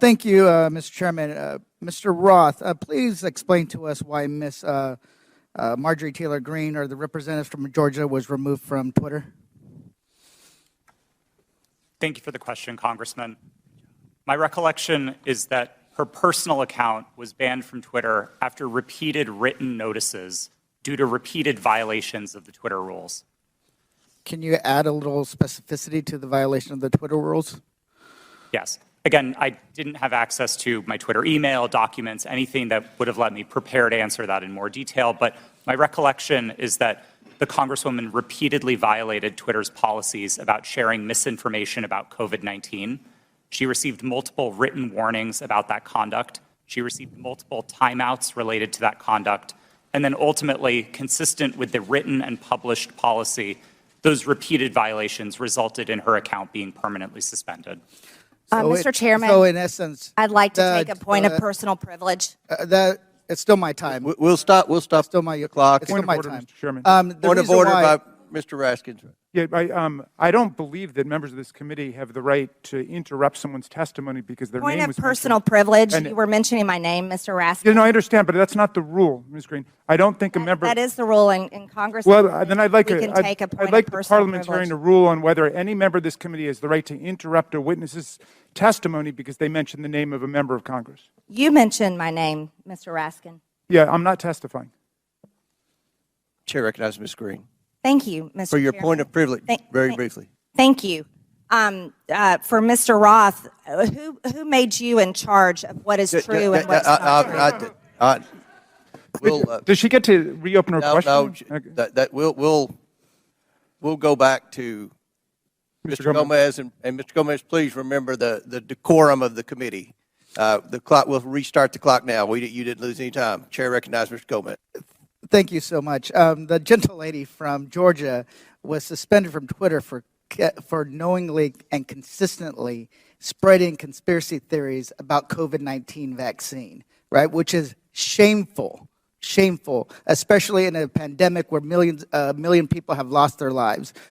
Thank you, Mr. Chairman. Mr. Roth, please explain to us why Ms. Marjorie Taylor Greene, or the representative from Georgia, was removed from Twitter. Thank you for the question, Congressman. My recollection is that her personal account was banned from Twitter after repeated written notices due to repeated violations of the Twitter rules. Can you add a little specificity to the violation of the Twitter rules? Yes. Again, I didn't have access to my Twitter email, documents, anything that would have let me prepare to answer that in more detail, but my recollection is that the Congresswoman repeatedly violated Twitter's policies about sharing misinformation about COVID-19. She received multiple written warnings about that conduct. She received multiple timeouts related to that conduct. And then ultimately, consistent with the written and published policy, those repeated violations resulted in her account being permanently suspended. Mr. Chairman, so in essence, I'd like to take a point of personal privilege. It's still my time. We'll stop. Still my clock. It's still my time. Mr. Chairman. Point of order by Mr. Raskin. Yeah, I don't believe that members of this committee have the right to interrupt someone's testimony because their Point name of was personal mentioned. privilege. And- You were mentioning my name, Mr. Raskin. Yeah, no, I understand, but that's not the rule, Ms. Green. I don't think a member. That is the rule in Congress. Well, then I'd like we can take a point I'd like of the personal parliamentarian to privilege. rule on whether any member of this committee has the right to interrupt a witness's testimony because they mentioned the name of a member of Congress. You mentioned my name, Mr. Raskin. Yeah, I'm not testifying. Chair recognizes Ms. Green. Thank you, Mr. For your Chairman. point of privilege, very briefly. Thank you. For Mr. Roth, who made you in charge of what is true and what's not true? Does she get to reopen her question? No, Okay. we'll go back to Mr. Gomez, and Mr. Gomez, please remember the decorum of the committee. The clock. We'll restart the clock now. You didn't lose any time. Chair recognizes Mr. Gomez. Thank you so much. The gentle lady from Georgia was suspended from Twitter for knowingly and consistently spreading conspiracy theories about COVID-19 vaccine, right? Which is shameful, especially in a pandemic where a million people have lost their lives.